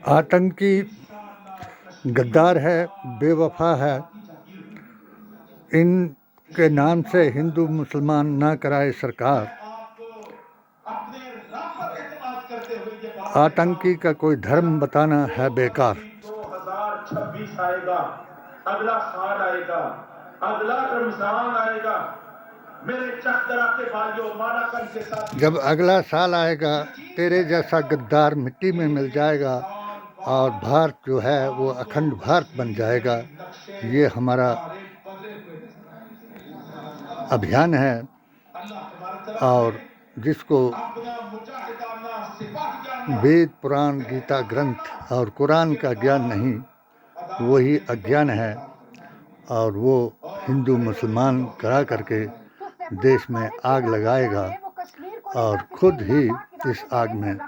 आतंकी गद्दार है, बेवफा है। इनके नाम से हिंदू मुसलमान ना कराए सरकार। आतंकी का कोई धर्म बताना है बेकार। 2026 आएगा, अगला साल आएगा, अगला रमजान आएगा। मेरे चकदरा के भाइयों, मानाकन के साथ जब अगला साल आएगा तेरे जैसा गद्दार मिट्टी में मिल जाएगा और भारत जो है वो अखंड भारत बन जाएगा। ये हमारा अभियान है और जिसको वेद पुराण गीता ग्रंथ और कुरान का ज्ञान नहीं, वही अज्ञान है और वो हिंदू मुसलमान करा करके देश में आग लगाएगा और खुद ही इस आग में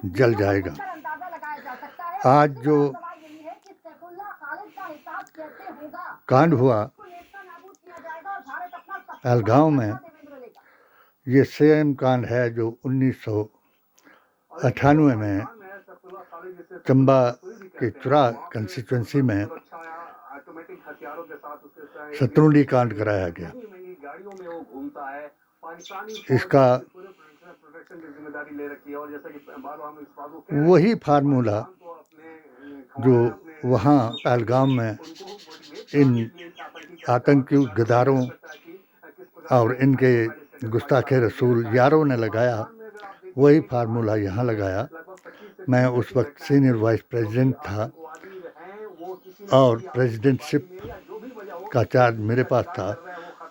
जल जाएगा। आज जो कांड हुआ पहलगांव में, ये सेम कांड है जो 1998 में चंबा के चुरा कंस्टिट्यूंसी में शत्रुंडी कांड कराया गया। इसका वही फार्मूला जो वहाँ पहलगाम में इन आतंकी गद्दारों और इनके गुस्ताखे रसूल यारों ने लगाया, वही फार्मूला यहाँ लगाया। मैं उस वक्त सीनियर वाइस प्रेसिडेंट था और प्रेसिडेंटशिप का चार्ज मेरे पास था,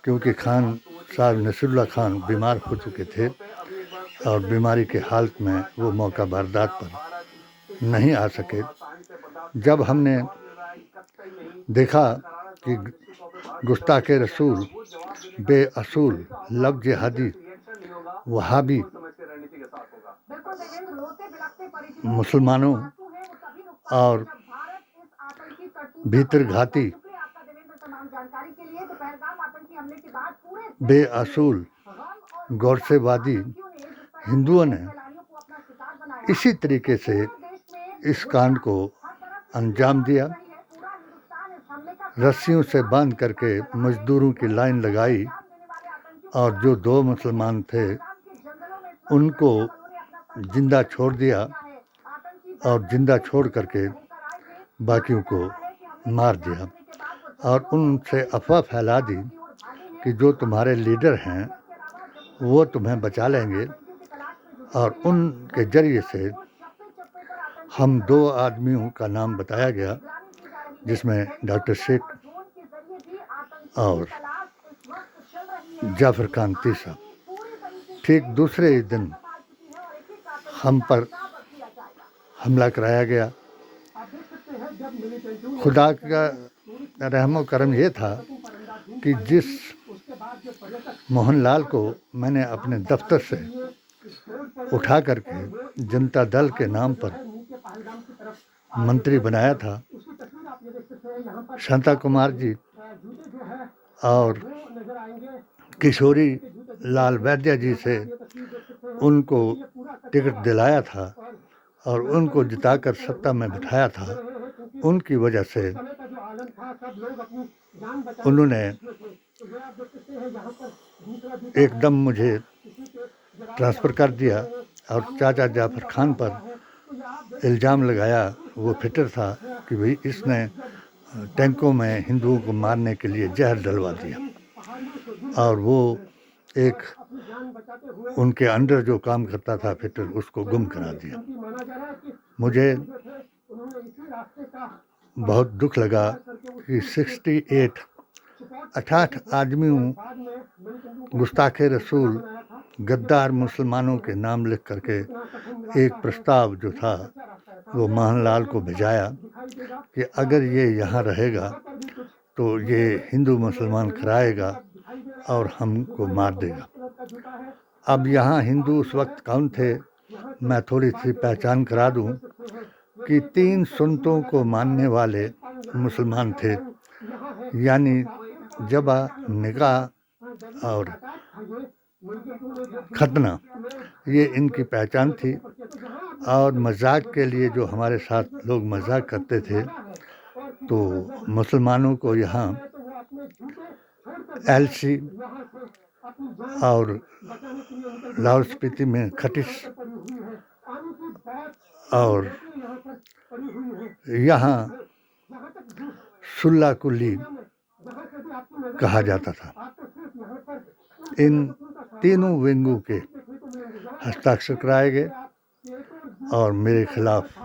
क्योंकि खान साहब नसीरुल्लाह खान बीमार हो चुके थे और बीमारी के हालत में वो मौका वारदात पर नहीं आ सके। जब हमने देखा कि गुस्ताखे रसूल, बेअसूल, लव जिहादी, वहाबी मुसलमानों और भीतरघाती बेअसूल गौरसेवादी हिंदुओं ने इसी तरीके से इस कांड को अंजाम दिया। रस्सियों से बांध करके मजदूरों की लाइन लगाई और जो 2 मुसलमान थे उनको जिंदा छोड़ दिया और जिंदा छोड़ करके बाकियों को मार दिया और उनसे अफवाह फैला दी कि जो तुम्हारे लीडर हैं वो तुम्हें बचा लेंगे। और उनके जरिए से हम 2 आदमियों का नाम बताया गया, जिसमें डॉक्टर शेख और जाफर खान तीसा। ठीक दूसरे ही दिन हम पर हमला कराया गया। खुदा का रहमो करम ये था कि जिस मोहनलाल को मैंने अपने दफ्तर से उठा करके जनता दल के नाम पर मंत्री बनाया था, शांता कुमार जी और किशोरी लाल वैद्य जी से उनको टिकट दिलाया था और उनको जिताकर सत्ता में बिठाया था, उनकी वजह से उन्होंने एकदम मुझे ट्रांसफ़र कर दिया और चाचा जाफर खान पर इल्ज़ाम लगाया, वो फिटर था कि भाई इसने टैंकों में हिंदुओं को मारने के लिए जहर डलवा दिया और वो एक उनके अंडर जो काम करता था फिटर, उसको गुम करा दिया। मुझे बहुत दुख लगा कि 68 आदमियों गुस्ताखे रसूल गद्दार मुसलमानों के नाम लिख करके एक प्रस्ताव जो था वो मोहनलाल को भिजाया कि अगर ये यहाँ रहेगा तो ये हिंदू मुसलमान कराएगा और हमको मार देगा। अब यहाँ हिंदू उस वक्त कौन थे, मैं थोड़ी सी पहचान करा दूं कि 3 सुन्नतों को मानने वाले मुसलमान थे, यानी जबा, निकाह और खतना, ये इनकी पहचान थी। और मजाक के लिए जो हमारे साथ लोग मजाक करते थे, तो मुसलमानों को यहाँ एलसी और लाहौल स्पीति में खटिश और यहाँ सुल्ला कुल्ली कहा जाता था। इन तीनों विंगों के हस्ताक्षर कराए गए और मेरे खिलाफ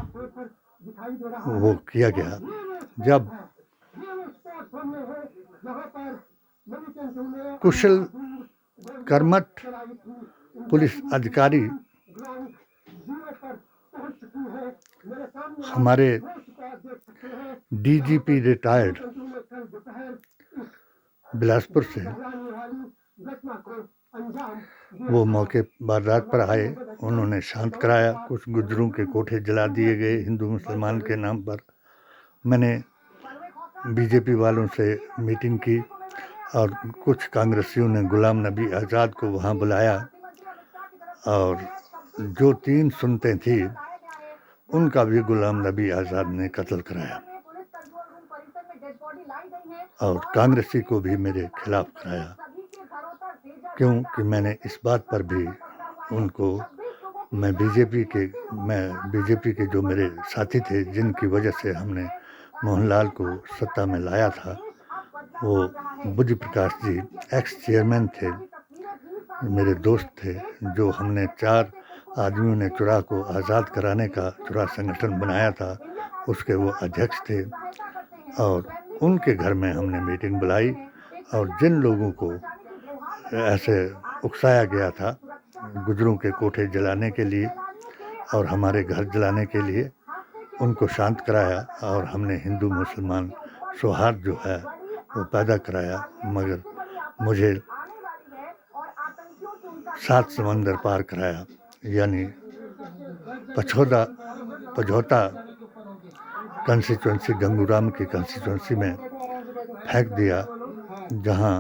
वो किया गया। जब कुशल कर्मठ पुलिस अधिकारी हमारे डीजीपी रिटायर्ड बिलासपुर से वो मौके वारदात पर आए, उन्होंने शांत कराया। कुछ गुजरों के कोठे जला दिए गए हिंदू मुसलमान के नाम पर। मैंने बीजेपी वालों से मीटिंग की और कुछ कांग्रेसियों ने गुलाम नबी आज़ाद को वहाँ बुलाया और जो 3 सुनते थी उनका भी गुलाम नबी आज़ाद ने कत्ल कराया और कांग्रेसी को भी मेरे खिलाफ कराया, क्योंकि मैंने इस बात पर भी उनको मैं बीजेपी के जो मेरे साथी थे, जिनकी वजह से हमने मोहनलाल को सत्ता में लाया था, वो बुद्धि प्रकाश जी एक्स चेयरमैन थे, मेरे दोस्त थे, जो हमने 4 आदमियों ने चुरा को आज़ाद कराने का चुरा संगठन बनाया था, उसके वो अध्यक्ष थे। और उनके घर में हमने मीटिंग बुलाई और जिन लोगों को ऐसे उकसाया गया था गुजरों के कोठे जलाने के लिए और हमारे घर जलाने के लिए, उनको शांत कराया और हमने हिंदू मुसलमान सौहार्द जो है वो पैदा कराया। मगर मुझे 7 समंदर पार कराया, यानी पझौता कंस्टिट्यूंसी गंगूराम की कंस्टिट्यूंसी में फेंक दिया, जहां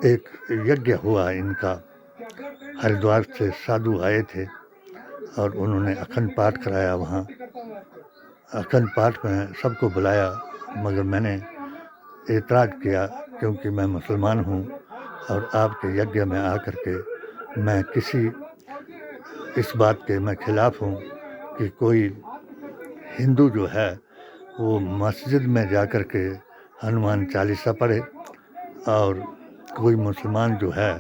एक यज्ञ हुआ इनका। हरिद्वार से साधु आए थे और उन्होंने अखंड पाठ कराया वहाँ। अखंड पाठ में सबको बुलाया, मगर मैंने एतराज़ किया क्योंकि मैं मुसलमान हूँ और आपके यज्ञ में आकर के मैं इस बात के मैं खिलाफ हूँ कि कोई हिंदू जो है वो मस्जिद में जाकर के हनुमान चालीसा पढ़े और कोई मुसलमान जो है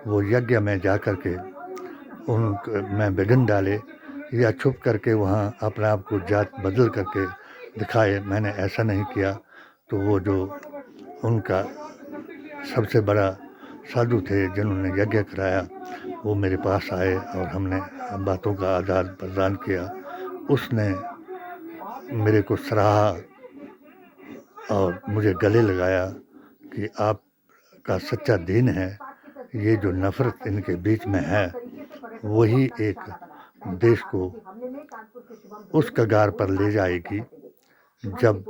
वो यज्ञ में जाकर के में विघ्न डाले या छुप करके वहाँ अपने आप को जात बदल करके दिखाए। मैंने ऐसा नहीं किया। तो वो जो उनका सबसे बड़ा साधु थे जिन्होंने यज्ञ कराया, वो मेरे पास आए और हमने बातों का आदान प्रदान किया। उसने मेरे को सराहा और मुझे गले लगाया कि आपका सच्चा दीन है, ये जो नफ़रत इनके बीच में है वही एक देश को उस कगार पर ले जाएगी जब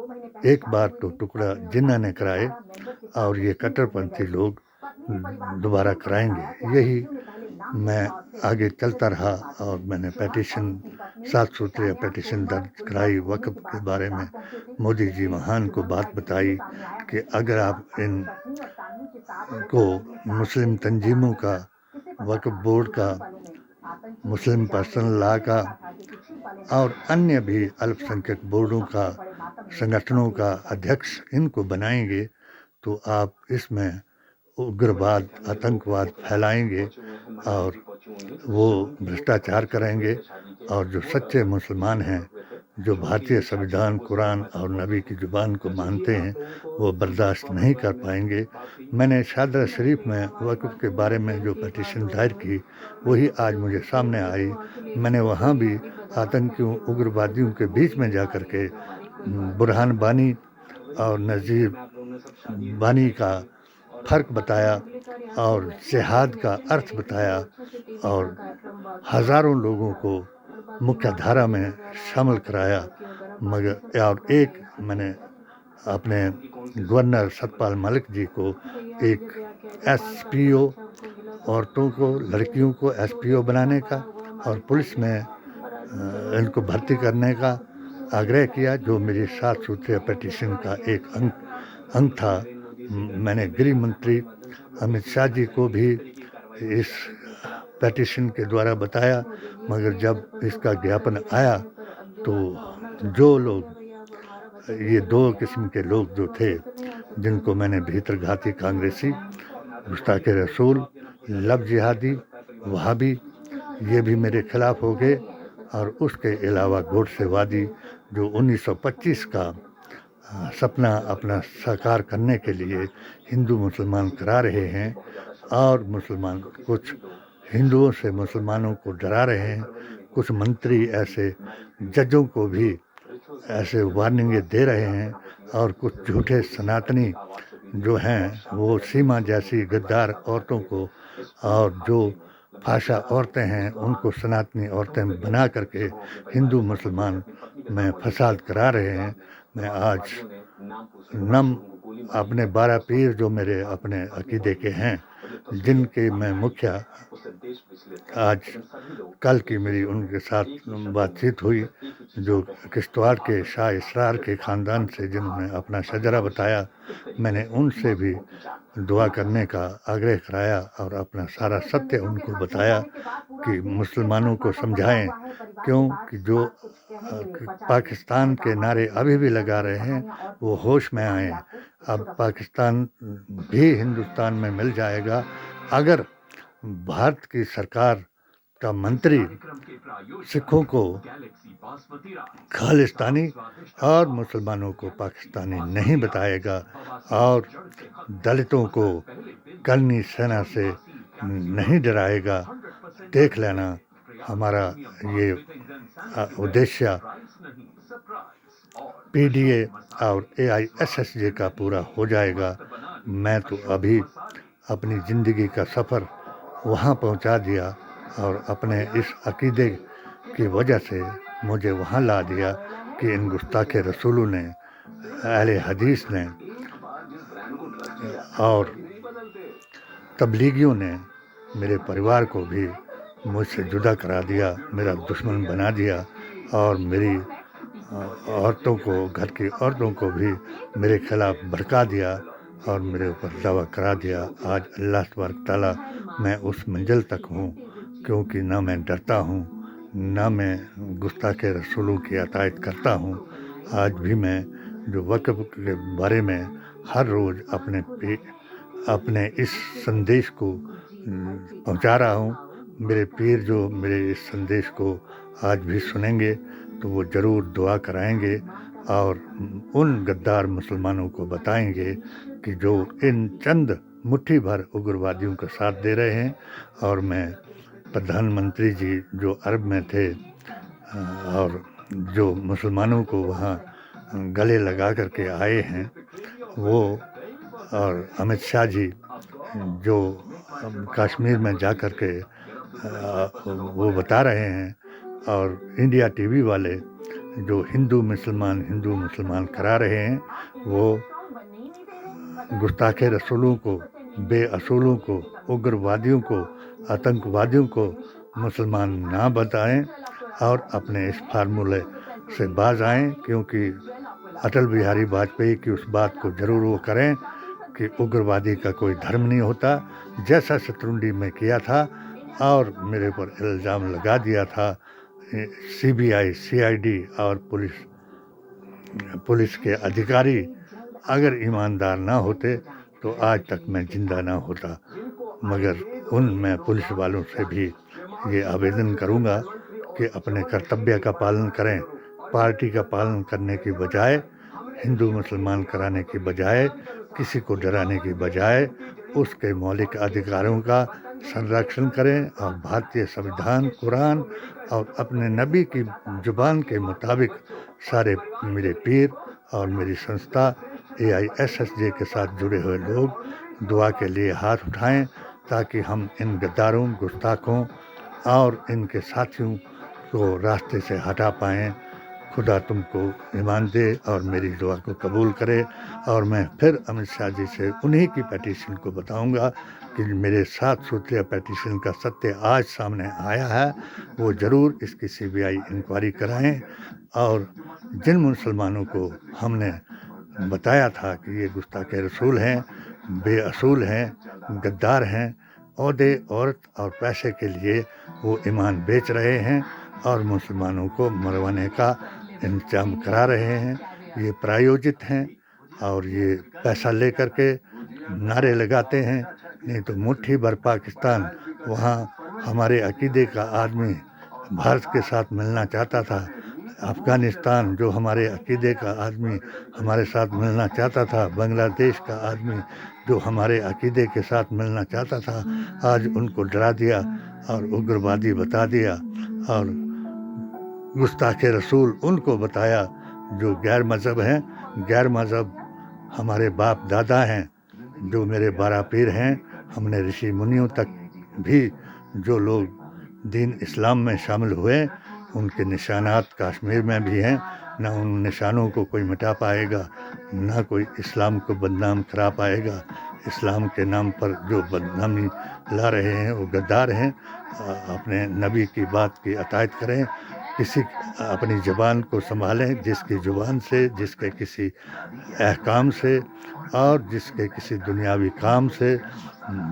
एक बार तो टुकड़ा जिन्ना ने कराए और ये कट्टरपंथी लोग दोबारा कराएंगे। यही मैं आगे चलता रहा और मैंने पेटिशन 7 सूत्रीय पेटिशन दर्ज कराई वक्फ के बारे में। मोदी जी महान को बात बताई कि अगर आप इन को मुस्लिम तंजीमों का, वक्फ बोर्ड का, मुस्लिम पर्सनल लॉ का और अन्य भी अल्पसंख्यक बोर्डों का, संगठनों का अध्यक्ष इनको बनाएंगे तो आप इसमें उग्रवाद, आतंकवाद फैलाएंगे और वो भ्रष्टाचार करेंगे और जो सच्चे मुसलमान हैं, जो भारतीय संविधान, कुरान और नबी की ज़ुबान को मानते हैं, वो बर्दाश्त नहीं कर पाएंगे। मैंने शादरा शरीफ में वक्फ के बारे में जो पिटीशन दायर की, वही आज मुझे सामने आई। मैंने वहाँ भी आतंकियों, उग्रवादियों के बीच में जाकर के बुरहान बानी और नज़ीर बानी का फ़र्क बताया और जिहाद का अर्थ बताया और हज़ारों लोगों को मुख्य धारा में शामिल कराया। मगर और एक मैंने अपने गवर्नर सतपाल मलिक जी को एक SPO औरतों को, लड़कियों को एसपीओ बनाने का और पुलिस में इनको भर्ती करने का आग्रह किया, जो मेरी 7 सूत्रीय पिटीशन का एक अंग था। मैंने गृह मंत्री अमित शाह जी को भी इस पिटीशन के द्वारा बताया, मगर जब इसका ज्ञापन आया तो जो लोग, ये 2 किस्म के लोग जो थे, जिनको मैंने भीतरघाती कांग्रेसी, गुस्ताखे रसूल, लब जिहादी, वहाबी, ये भी मेरे खिलाफ हो गए। और उसके अलावा गोडसेवादी जो 1925 का सपना अपना साकार करने के लिए हिंदू मुसलमान करा रहे हैं, और मुसलमान कुछ हिंदुओं से मुसलमानों को डरा रहे हैं। कुछ मंत्री ऐसे जजों को भी ऐसे वार्निंगें दे रहे हैं, और कुछ झूठे सनातनी जो हैं वो सीमा जैसी गद्दार औरतों को, और जो फाशा औरतें हैं उनको सनातनी औरतें बना करके हिंदू मुसलमान में फसाद करा रहे हैं। मैं आज नम अपने 12 पीर जो मेरे अपने अकीदे के हैं, जिनके मैं मुखिया, आज कल की मेरी उनके साथ बातचीत हुई, जो किश्तवाड़ के शाह इसरार के ख़ानदान से जिन्होंने अपना शजरा बताया, मैंने उनसे भी दुआ करने का आग्रह कराया और अपना सारा सत्य उनको बताया कि मुसलमानों को समझाएं, क्योंकि जो पाकिस्तान के नारे अभी भी लगा रहे हैं वो होश में आएँ। अब पाकिस्तान भी हिंदुस्तान में मिल जाएगा अगर भारत की सरकार का मंत्री सिखों को खालिस्तानी और मुसलमानों को पाकिस्तानी नहीं बताएगा, और दलितों को करनी सेना से नहीं डराएगा। देख लेना, हमारा ये उद्देश्य पीडीए और एआईएसएसजे का पूरा हो जाएगा। मैं तो अभी अपनी ज़िंदगी का सफ़र वहाँ पहुँचा दिया, और अपने इस अकीदे की वजह से मुझे वहाँ ला दिया कि इन गुस्ताखे रसूलों ने, अहले हदीस ने और तबलीगियों ने मेरे परिवार को भी मुझसे जुदा करा दिया, मेरा दुश्मन बना दिया, और मेरी औरतों को, घर की औरतों को भी मेरे खिलाफ भड़का दिया और मेरे ऊपर दावा करा दिया। आज अल्लाह तबारक तआला मैं उस मंजिल तक हूँ, क्योंकि ना मैं डरता हूँ, ना मैं गुस्ताखे रसूलों की अतायत करता हूँ। आज भी मैं जो वक़्फ़ के बारे में हर रोज़ अपने इस संदेश को पहुँचा रहा हूँ। मेरे पीर जो मेरे इस संदेश को आज भी सुनेंगे तो वो ज़रूर दुआ कराएंगे, और उन गद्दार मुसलमानों को बताएंगे कि जो इन चंद मुट्ठी भर उग्रवादियों का साथ दे रहे हैं। और मैं प्रधानमंत्री जी जो अरब में थे और जो मुसलमानों को वहाँ गले लगा करके आए हैं, वो, और अमित शाह जी जो कश्मीर में जा कर के वो बता रहे हैं, और इंडिया टीवी वाले जो हिंदू मुसलमान करा रहे हैं, वो गुस्ताखे रसूलों को, बेअसूलों को, उग्रवादियों को, आतंकवादियों को मुसलमान ना बताएं और अपने इस फार्मूले से बाज आएँ, क्योंकि अटल बिहारी वाजपेयी की उस बात को ज़रूर वो करें कि उग्रवादी का कोई धर्म नहीं होता, जैसा शत्रुंडी में किया था और मेरे पर इल्ज़ाम लगा दिया था। सीबीआई, सीआईडी और पुलिस के अधिकारी अगर ईमानदार ना होते तो आज तक मैं जिंदा ना होता। मगर मैं पुलिस वालों से भी ये आवेदन करूँगा कि अपने कर्तव्य का पालन करें, पार्टी का पालन करने की बजाय, हिंदू मुसलमान कराने की बजाय, किसी को डराने की बजाय उसके मौलिक अधिकारों का संरक्षण करें, और भारतीय संविधान, कुरान और अपने नबी की ज़ुबान के मुताबिक सारे मेरे पीर और मेरी संस्था एआईएसएसजे के साथ जुड़े हुए लोग दुआ के लिए हाथ उठाएं, ताकि हम इन गद्दारों, गुस्ताखों और इनके साथियों को रास्ते से हटा पाएं। खुदा तुमको ईमान दे और मेरी दुआ को कबूल करे। और मैं फिर अमित शाह जी से उन्हीं की पेटिशन को बताऊंगा कि मेरे 7 सूत्रीय पेटिशन का सत्य आज सामने आया है, वो ज़रूर इसकी CBI इंक्वायरी कराएं। और जिन मुसलमानों को हमने बताया था कि ये गुस्ताख रसूल हैं, बेअसूल हैं, गद्दार हैं, ओहदे, औरत और पैसे के लिए वो ईमान बेच रहे हैं और मुसलमानों को मरवाने का इंतजाम करा रहे हैं, ये प्रायोजित हैं और ये पैसा लेकर के नारे लगाते हैं। नहीं तो मुट्ठी भर पाकिस्तान, वहाँ हमारे अकीदे का आदमी भारत के साथ मिलना चाहता था। अफ़गानिस्तान जो हमारे अकीदे का आदमी हमारे साथ मिलना चाहता था, बांग्लादेश का आदमी जो हमारे अकीदे के साथ मिलना चाहता था, आज उनको डरा दिया और उग्रवादी बता दिया और गुस्ताख रसूल उनको बताया जो गैर मज़हब हैं। गैर मज़हब हमारे बाप दादा हैं, जो मेरे 12 पीर हैं। हमने ऋषि मुनियों तक भी जो लोग दीन इस्लाम में शामिल हुए, उनके निशानात कश्मीर में भी हैं। ना उन निशानों को कोई मिटा पाएगा, ना कोई इस्लाम को बदनाम करा पाएगा। इस्लाम के नाम पर जो बदनामी ला रहे हैं वो गद्दार हैं। अपने नबी की बात की अतायत करें, किसी अपनी ज़बान को संभालें, जिसकी ज़ुबान से, जिसके किसी अहकाम से और जिसके किसी दुनियावी काम से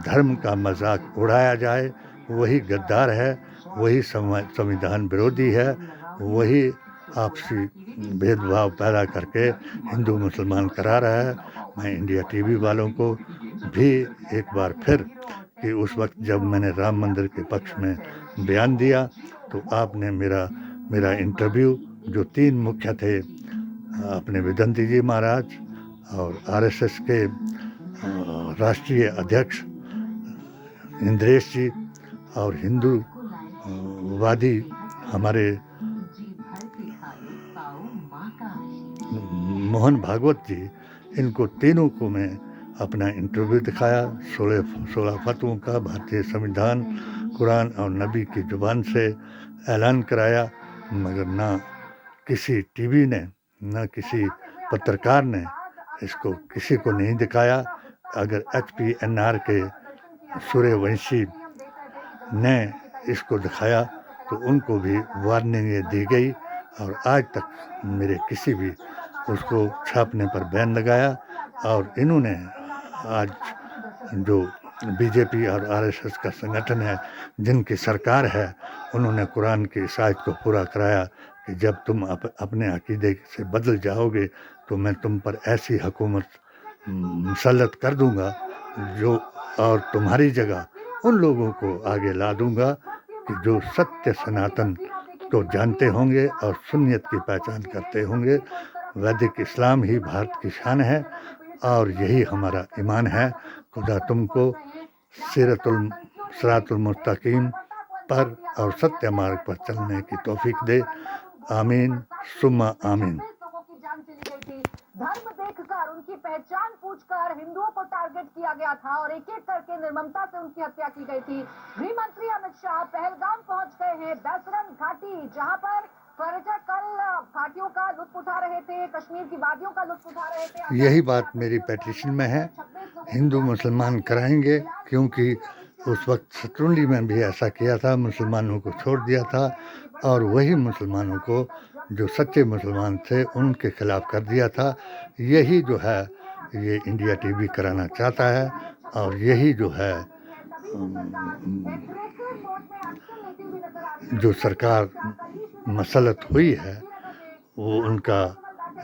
धर्म का मजाक उड़ाया जाए, वही गद्दार है, वही संविधान विरोधी है, वही आपसी भेदभाव पैदा करके हिंदू मुसलमान करा रहा है। मैं इंडिया टीवी वालों को भी एक बार फिर कि उस वक्त जब मैंने राम मंदिर के पक्ष में बयान दिया तो आपने मेरा इंटरव्यू जो 3 मुख्य थे, अपने विदंती जी महाराज और RSS के राष्ट्रीय अध्यक्ष इंद्रेश जी और हिंदूवादी हमारे मोहन भागवत जी, इनको तीनों को मैं अपना इंटरव्यू दिखाया। 16 फतवों का भारतीय संविधान, कुरान और नबी की ज़ुबान से ऐलान कराया, मगर ना किसी टीवी ने, ना किसी पत्रकार ने इसको किसी को नहीं दिखाया। अगर HPNR के सूर्यवंशी ने इसको दिखाया तो उनको भी वार्निंगें दी गई और आज तक मेरे किसी भी उसको छापने पर बैन लगाया। और इन्होंने आज जो BJP और RSS का संगठन है, जिनकी सरकार है, उन्होंने कुरान की इस आयत को पूरा कराया कि जब तुम अपने अकीदे से बदल जाओगे तो मैं तुम पर ऐसी हुकूमत मुसल्लत कर दूंगा जो, और तुम्हारी जगह उन लोगों को आगे ला दूंगा कि जो सत्य सनातन को जानते होंगे और सुन्नियत की पहचान करते होंगे। वैदिक इस्लाम ही भारत की शान है और यही हमारा ईमान है। खुदा तुमको सिरातुल मुस्तकीम पर और सत्य मार्ग पर चलने की तौफीक दे। आमीन सुम्मा आमीन। धर्म देखकर, उनकी पहचान पूछकर हिंदुओं को टारगेट किया गया था और एक एक करके निर्ममता से उनकी हत्या की गई थी। गृह मंत्री अमित शाह पहलगाम पहुंच गए हैं, बैसरन घाटी, जहां पर पर्यटक कल घाटियों का लुत्फ उठा रहे थे, कश्मीर की वादियों का लुत्फ उठा रहे थे। यही बात मेरी पेटिशन में है, हिंदू मुसलमान कराएंगे, क्योंकि उस वक्त शत्रुंडी में भी ऐसा किया था, मुसलमानों को छोड़ दिया था और वही मुसलमानों को जो सच्चे मुसलमान थे उनके खिलाफ कर दिया था। यही जो है ये इंडिया टीवी कराना चाहता है और यही जो है जो सरकार मसलत हुई है, वो उनका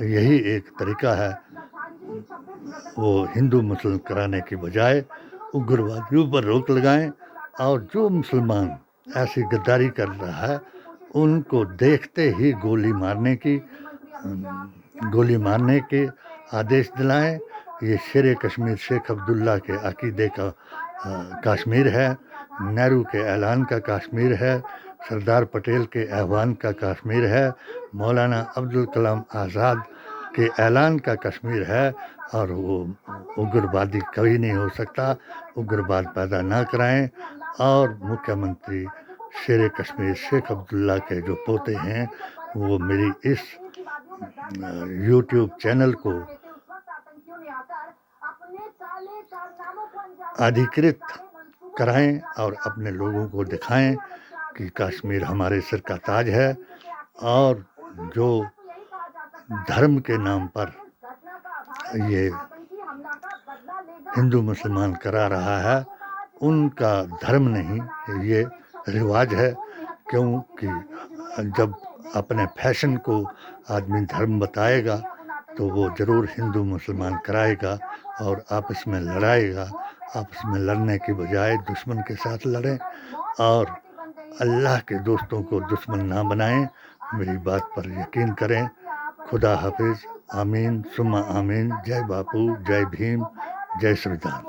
यही एक तरीका है। वो हिंदू मुस्लिम कराने की बजाय उग्रवादियों पर रोक लगाएं और जो मुसलमान ऐसी गद्दारी कर रहा है उनको देखते ही गोली मारने के आदेश दिलाएं। ये शेर कश्मीर शेख अब्दुल्ला के अकीदे का कश्मीर है, नेहरू के ऐलान का कश्मीर है, सरदार पटेल के आह्वान का कश्मीर है, मौलाना अब्दुल कलाम आज़ाद के ऐलान का कश्मीर है और वो उग्रवादी कभी नहीं हो सकता। उग्रवाद पैदा ना कराएं। और मुख्यमंत्री शेर कश्मीर शेख अब्दुल्ला के जो पोते हैं वो मेरी इस यूट्यूब चैनल को अधिकृत कराएं और अपने लोगों को दिखाएं कि कश्मीर हमारे सिर का ताज है और जो धर्म के नाम पर ये हिंदू मुसलमान करा रहा है उनका धर्म नहीं, ये रिवाज है। क्योंकि जब अपने फैशन को आदमी धर्म बताएगा तो वो ज़रूर हिंदू मुसलमान कराएगा और आपस में लड़ाएगा। आपस में लड़ने की बजाय दुश्मन के साथ लड़ें और अल्लाह के दोस्तों को दुश्मन ना बनाएं। मेरी बात पर यकीन करें। खुदा हाफिज़। आमीन सुम्मा आमीन। जय बापू, जय भीम, जय संविधान।